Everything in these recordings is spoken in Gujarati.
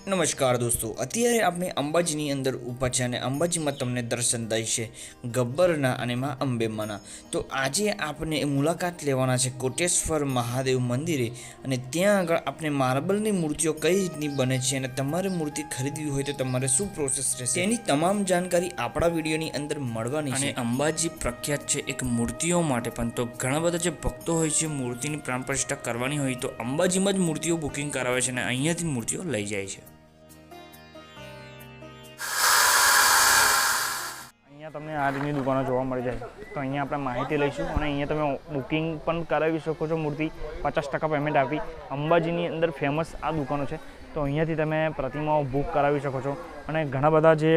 નમસ્કાર દોસ્તો, અત્યારે આપણે અંબાજીની અંદર ઊભા છે અને અંબાજીમાં તમને દર્શન થાય છે ગબ્બરના અને માં અંબેમાના. તો આજે આપણે મુલાકાત લેવાના છે કોટેશ્વર મહાદેવ મંદિરે અને ત્યાં આગળ આપણે માર્બલની મૂર્તિઓ કઈ રીતની બને છે અને તમારે મૂર્તિ ખરીદવી હોય તો તમારે શું પ્રોસેસ રહેશે તેની તમામ જાણકારી આપણા વિડીયોની અંદર મળવાની છે. અને અંબાજી પ્રખ્યાત છે એક મૂર્તિઓ માટે પણ, તો ઘણા બધા જે ભક્તો હોય છે મૂર્તિની પ્રાણ પ્રતિષ્ઠા કરવાની હોય તો અંબાજીમાં જ મૂર્તિઓ બુકિંગ કરાવે છે અને અહીંયાથી મૂર્તિઓ લઈ જાય છે. અહીંયા તમને આ રીતની દુકાનો જોવા મળી જાય તો અહીંયા આપણે માહિતી લઈશું અને અહીંયા તમે બુકિંગ પણ કરાવી શકો છો. મૂર્તિ 50% પેમેન્ટ આપી અંબાજીની અંદર ફેમસ આ દુકાનો છે તો અહીંયાથી તમે પ્રતિમાઓ બુક કરાવી શકો છો. અને ઘણા બધા જે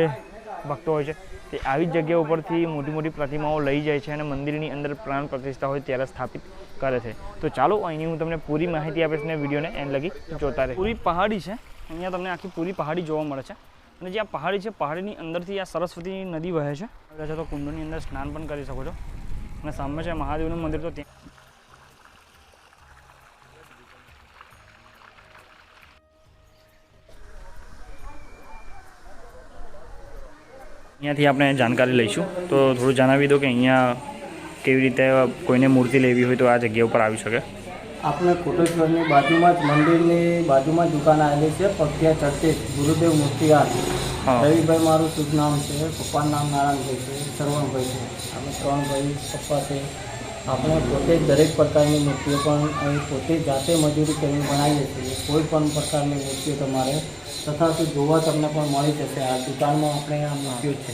ભક્તો હોય છે તે આવી જ જગ્યા ઉપરથી મોટી મોટી પ્રતિમાઓ લઈ જાય છે અને મંદિરની અંદર પ્રાણ પ્રતિષ્ઠા હોય ત્યારે સ્થાપિત કરે છે. તો ચાલો અહીંની હું તમને પૂરી માહિતી આપીશ ને વિડીયોને એન્ડ લગી જોતા રહે. પૂરી પહાડી છે, અહીંયા તમને આખી પૂરી પહાડી જોવા મળે છે અને જે આ પહાડી છે પહાડીની અંદરથી આ સરસ્વતી નદી વહે છે. તો કુંડની અંદર સ્નાન પણ કરી શકો છો અને સામે છે મહાદેવનું મંદિર. તો ત્યાં અહીંયાથી આપણે જાણકારી લઈશું. તો થોડું જણાવી દો કે અહીંયા કેવી રીતે કોઈને મૂર્તિ લેવી હોય તો આ જગ્યા ઉપર આવી શકે. આપણે કોટેશ્વરની બાજુમાં જ મંદિરની બાજુમાં જ દુકાન આવેલી છે. પગથિયા ચડતી ગુરુદેવ મૂર્તિયાર. રવિભાઈ મારું શુભ નામ છે, પપ્પાનું નામ નારાયણભાઈ છે, સરવણભાઈ છે. અમે 3 ભાઈ પપ્પા છે. આપણે પોતે દરેક પ્રકારની મૂર્તિઓ પણ અહીં પોતે જાતે મજૂરી કરીને બનાવીએ છીએ. કોઈ પણ પ્રકારની મૂર્તિઓ તમારે તથા જોવા તમને પણ મળી જશે. આ દુકાનમાં આપણે આ મૂર્તિઓ છે,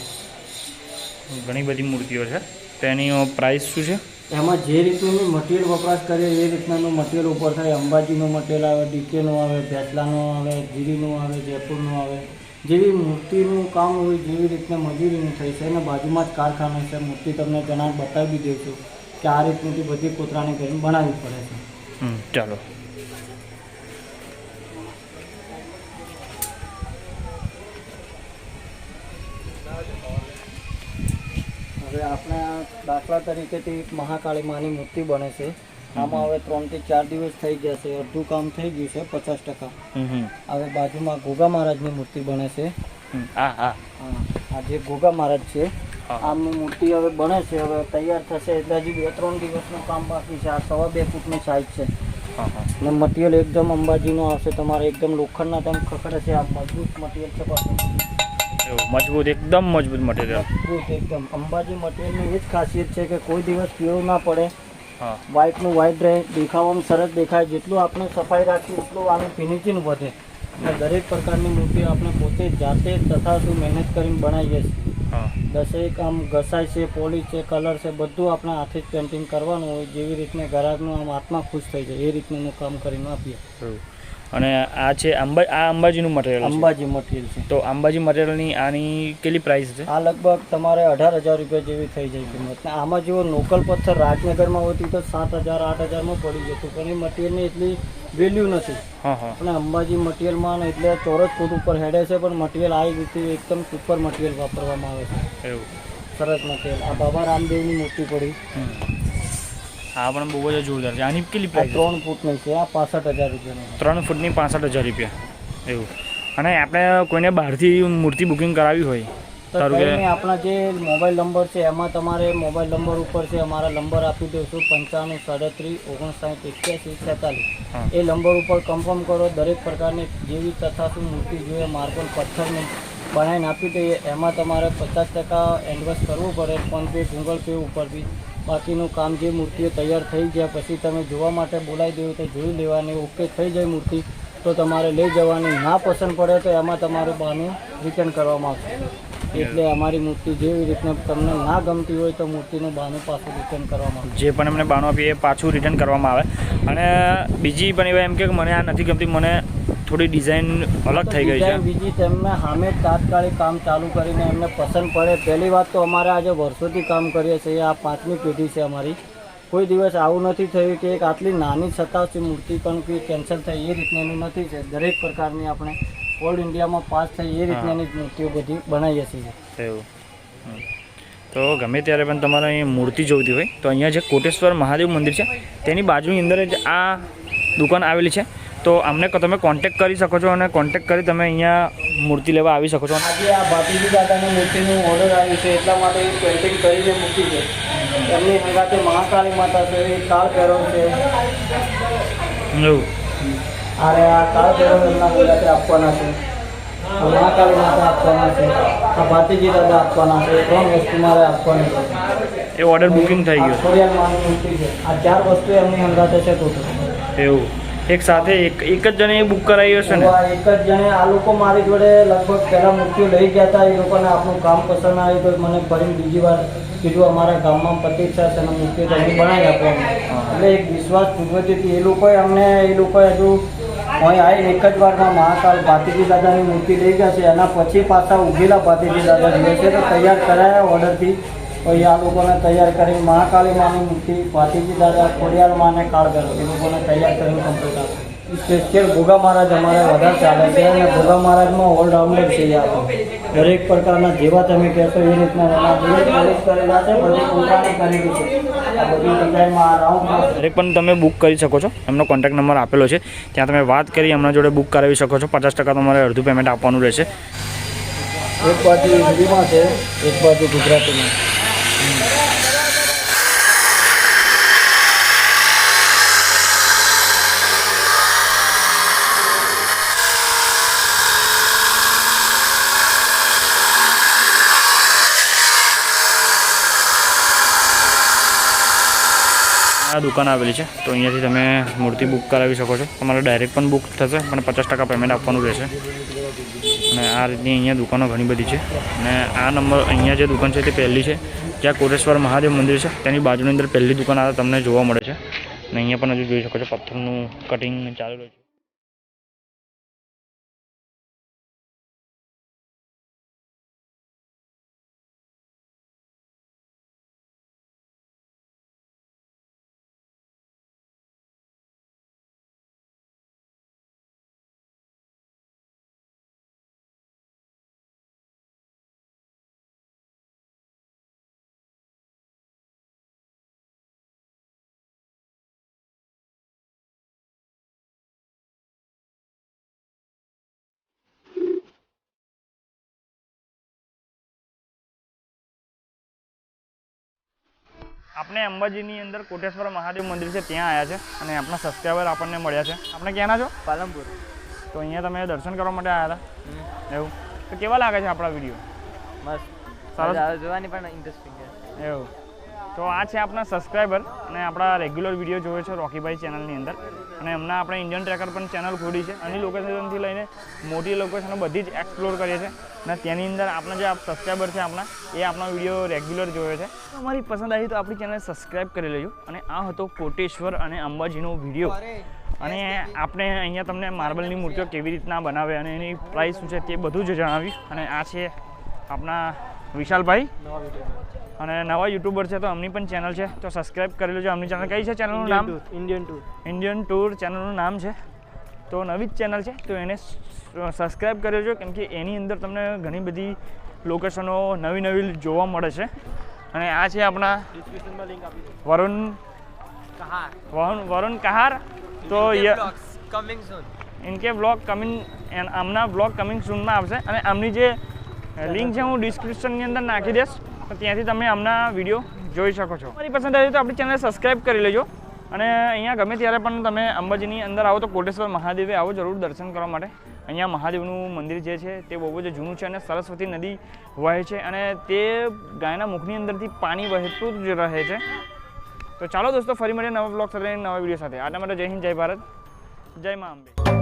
ઘણી બધી મૂર્તિઓ છે. તો એની પ્રાઇસ શું છે? એમાં જે રીતનું મટીરિયલ વપરાશ કરીએ એ રીતનાનું મટીરિયલ ઉપર થાય. અંબાજીનું મટીરિયલ આવે, ડીકેનું આવે, ભેસલાનું આવે, ગીરીનું આવે, જયપુરનું આવે. જેવી મૂર્તિનું કામ હોય જેવી રીતના મજૂરીનું થઈ છે અને બાજુમાં જ કારખાના છે. મૂર્તિ તમને જણાવ બતાવી દઈશું કે આ રીતની બધી કોતરાણી કરીને બનાવવી પડે છે. ચાલો. હવે આપણે દાખલા તરીકેથી મહાકાળી માની મૂર્તિ બને છે. આમાં હવે 3 થી 4 દિવસ થઈ ગયા છે. અડધું કામ થઈ ગયું છે 50%. હવે બાજુમાં ગોગા મહારાજની મૂર્તિ બને છે. આ જે ગોગા મહારાજ છે આમની મૂર્તિ હવે બને છે. હવે તૈયાર થશે એટલે હજી 2-3 દિવસનું કામ બાકી છે. આ 2.5 ફૂટની સાઈઝ છે અને મટીરિયલ એકદમ અંબાજીનું આવશે. તમારે એકદમ લોખંડના તેમ ખખડે છે. આ મજબૂત મટીરિયલ છે પાછું. મજબૂત, એકદમ મજબૂત મટીરિયલ. મજબૂત એકદમ. અંબાજી મટીરિયલની એ જ ખાસિયત છે કે કોઈ દિવસ પીળું ના પડે. વ્હાઇટનું વ્હાઇટ રહે, દેખાવામાં સરસ દેખાય. જેટલું આપણે સફાઈ રાખીએ એટલું આનું ફિનિશિંગ વધે. અને દરેક પ્રકારની મૂર્તિ આપણે પોતે જાતે તથા મહેનત કરીને બનાવીએ છીએ. દસેક આમ ઘસાય છે, પોલિશ છે, કલર છે, બધું આપણે હાથે જ પેન્ટિંગ કરવાનું હોય. જેવી રીતને ગ્રાહકનું આમ આત્મા ખુશ થઈ જાય એ રીતનું કામ કરીને આપીએ. અને આ છે અંબાજીનું મટીરિયલ. અંબાજી મટીરિયલ છે. તો અંબાજી મટીરિયલની આની કેટલી પ્રાઇસ છે? આ લગભગ તમારે 18,000 રૂપિયા જેવી થઈ જાય કિંમત. આમાં જો લોકલ પથ્થર રાજનગરમાં હોતી તો 7,000-8,000માં પડી જતું, પણ એ મટીરિયલની એટલી વેલ્યુ નથી. અને અંબાજી મટીરિયલમાં એટલે ચોરસ ફૂટ ઉપર હેડે છે પણ મટીરિયલ આવી રીતે એકદમ સુપર મટીરિયલ વાપરવામાં આવે છે. એવું સરસ મટીરિયલ. આ બાબા રામદેવની મૂર્તિ પડી. આ પણ બહુ જ જોરદાર છે. આની કેટલી પ્રાઇસ? 3 ફૂટની છે. આ 65,000 રૂપિયાની. 3 ફૂટની 65,000 રૂપિયા. એવું. અને આપણે કોઈને બહારથી મૂર્તિ બુકિંગ કરાવી હોય તો આપણા જે મોબાઈલ નંબર છે એમાં તમારે મોબાઈલ નંબર ઉપર છે અમારા નંબર આપી દઈશું 95 37 59 81 46. એ નંબર ઉપર કન્ફર્મ કરો. દરેક પ્રકારની જેવી તથા શું મૂર્તિ જોઈએ માર્બલ પથ્થરની બનાવીને આપી દઈએ. એમાં તમારે 50% એડવાન્સ કરવું પડે, ફોનપે ગૂગલ પે ઉપર બી. બાકીનું કામ જે મૂર્તિઓ તૈયાર થઈ ગયા પછી તમે જોવા માટે બોલાવી દેવું તો જોઈ લેવાની. ઓકે થઈ જાય મૂર્તિ તો તમારે લઈ જવાની. ના પસંદ પડે તો એમાં તમારું બહાનું રિટર્ન કરવામાં આવશે. એટલે અમારી મૂર્તિ જેવી રીતના તમને ના ગમતી હોય તો મૂર્તિનું બહાનું પાછું રિટર્ન કરવામાં આવે. જે પણ એમને બહાનું આપીએ એ પાછું રિટર્ન કરવામાં આવે. અને બીજી પણ એવા એમ કે મને આ નથી ગમતી, મને થોડી ડિઝાઇન અલગ થઈ ગઈ છે. બીજી તેમને સામે તાત્કાલિક કામ ચાલુ કરીને એમને પસંદ પડે. પહેલી વાત તો અમારે આજે વર્ષોથી કામ કરીએ છીએ. આ 5મી પેઢી છે અમારી. કોઈ દિવસ આવું નથી થયું કે એક આટલી નાની છતાં મૂર્તિ પણ કોઈ કેન્સલ થઈ એ રીતનું નથી છે. દરેક પ્રકારની આપણે ઓલ ઇન્ડિયામાં પાસ થઈ એ રીતની મૂર્તિઓ બધી બનાવીએ છીએ. એવું. તો ગમે ત્યારે પણ તમારે અહીં મૂર્તિ જોઈતી હોય તો અહીંયા જે કોટેશ્વર મહાદેવ મંદિર છે તેની બાજુની અંદર જ આ દુકાન આવેલી છે. તો અમને તમે કોન્ટેક્ટ કરી શકો છો અને કોન્ટેક્ટ કરી તમે અહીંયા મૂર્તિ લેવા આવી શકો છો. આજે આ ભાતીજી દાદાની મૂર્તિનું ઓર્ડર આવ્યું છે એટલા માટે પેન્ટિંગ કરીને મૂકી છે. એમની હંગાતે મહાકાળી માતા છે, કાળ ભૈરવ છે. એવું અરે આ કાળ ભૈરવ એમના મુલાકાતે આપવાના છે, મહાકાળી માતા આપવાના છે, આ ભાતીજી દાદા આપવાના છે. 3 વસ્તુ મારે આપવાની છે. એ ઓર્ડર બુકિંગ થઈ ગયો. ખોડિયાર માની મૂર્તિ છે. આ 4 વસ્તુ એમની હંગાતે છે ટોટલ. એવું એક સાથે એક જ જણે બુક કરાવી હશે ને? એક જ જણે આ લોકો મારી જોડે લગભગ પહેલાં મૂર્તિઓ લઈ ગયા હતા. એ લોકોને આપણું કામ પસંદ આવ્યું તો મને ફરી બીજી વાર કીધું અમારા ગામમાં પ્રતિષ્ઠા છે અને મૂર્તિઓ તમે બનાવી આપવાનું. એટલે એક વિશ્વાસ પૂર્વકથી એ લોકોએ હજુ અહીં આવીને એક જ વારમાં મહાકાળ ભાતીજી દાદાની મૂર્તિ લઈ ગયા છે. એના પછી પાછા ઉભેલા ભાતીજી દાદા જોઈએ છે તો તૈયાર કરાયા ઓર્ડરથી. પછી આ લોકોને તૈયાર કરીને મહાકાળી માની મૂર્તિ, ભાતીજી દાદા, ખોડિયાર માને કાળ ભૈરવ એ લોકોને તૈયાર કરીને કમ્પ્લીટ આપે. સ્પેશિયલ ભોગા મહારાજ અમારે વધારે ચાલે છે અને ભોગા મહારાજમાં ઓલરાઉન્ડર છે આપણે. દરેક પ્રકારના જેવા તમે કહેશો એ રીતના એના દરેક પોલિશ કરેલા છે, બધી પોતાની કરેલી છે. આ બધી ડિઝાઇનમાં આ રાઉન્ડ દરેક પણ તમે બુક કરી શકો છો. એમનો કોન્ટેક્ટ નંબર આપેલો છે, ત્યાં તમે વાત કરી એમના જોડે બુક કરાવી શકો છો. 50% તમારે અડધું પેમેન્ટ આપવાનું રહેશે. એક બાજુ હિન્દીમાં છે, એક બાજુ ગુજરાતીમાં. આ દુકાન આવેલી છે તો અહીંયાથી તમે મૂર્તિ બુક કરાવી શકો છો. તમારે ડાયરેક્ટ પણ બુક થશે પણ 50% પેમેન્ટ આપવાનું રહેશે. અને આ રીતની અહીંયા દુકાનો ઘણી બધી છે. અને આ નંબર અહીંયા જે દુકાન છે તે પહેલી છે, જ્યાં કોટેશ્વર મહાદેવ મંદિર છે તેની બાજુની અંદર પહેલી દુકાન આ તમને જોવા મળે છે. અને અહીંયા પણ હજુ જોઈ શકો છો પથ્થરનું કટિંગ ચાલી રહ્યું છે. આપણે અંબાજીની અંદર કોટેશ્વર મહાદેવ મંદિર છે ત્યાં આવ્યા છે અને આપણા સબસ્ક્રાઈબર આપણને મળ્યા છે. આપણે ક્યાંના છો? પાલનપુર. તો અહીંયા તમે દર્શન કરવા માટે આવ્યા હતા એવું? તો કેવા લાગે છે આપણા વિડીયો? બસ સરસ જોવાની પણ ઇન્ટરેસ્ટિંગ છે એવું. તો આ છે આપણા સબસ્ક્રાઈબર અને આપણા રેગ્યુલર વિડીયો જોવે છે રોકીભાઈ ચેનલની અંદર. અને હમણાં આપણે ઇન્ડિયન ટ્રેકર પણ ચેનલ ખોલી છે. આની લોકેશનથી લઈને મોટી લોકેશનો બધી જ એક્સપ્લોર કરીએ છીએ અને તેની અંદર આપણા જે સબસ્ક્રાઈબર છે આપણા એ આપણા વિડીયો રેગ્યુલર જોવે છે. અમારી પસંદ આવી તો આપણી ચેનલ સબસ્ક્રાઈબ કરી લેજો. અને આ હતો કોટેશ્વર અને અંબાજીનો વિડીયો. અને આપણે અહીંયા તમને માર્બલની મૂર્તિઓ કેવી રીતના બનાવે અને એની પ્રાઇસ શું છે તે બધું જ જણાવ્યું. અને આ છે આપણા વિશાલભાઈ અને નવા યુટ્યુબર છે તો એમની પણ ચેનલ છે તો સબસ્ક્રાઈબ કરી લેજો. એમની ચેનલ કઈ છે? ચેનલનું નામ ઇન્ડિયન ટૂર ચેનલનું નામ છે. તો નવી જ ચેનલ છે તો એને સબસ્ક્રાઈબ કરી લેજો કેમ કે એની અંદર તમને ઘણી બધી લોકેશનો નવી જોવા મળે છે. અને આ છે આપણા વરુણ કહાર. તો ઇનકે બ્લોગ કમિંગ આમના બ્લોગ કમિંગ સૂનમાં આવશે અને આમની જે લિંક છે હું ડિસ્ક્રિપ્શનની અંદર નાખી દઈશ તો ત્યાંથી તમે આમના વિડીયો જોઈ શકો છો. મારી પસંદ આવી તો આપણી ચેનલ સબસ્ક્રાઈબ કરી લેજો. અને અહીંયા ગમે ત્યારે પણ તમે અંબાજીની અંદર આવો તો કોટેશ્વર મહાદેવે આવો જરૂર દર્શન કરવા માટે. અહીંયા મહાદેવનું મંદિર જે છે તે બહુ જ જૂનું છે અને સરસ્વતી નદી વહે છે અને તે ગાયના મુખની અંદરથી પાણી વહેતું જ રહે છે. તો ચાલો દોસ્તો ફરી મળીએ નવા બ્લોગ સાથે નવા વિડીયો સાથે. આના માટે જય હિન્દ, જય ભારત, જય મા અંબે.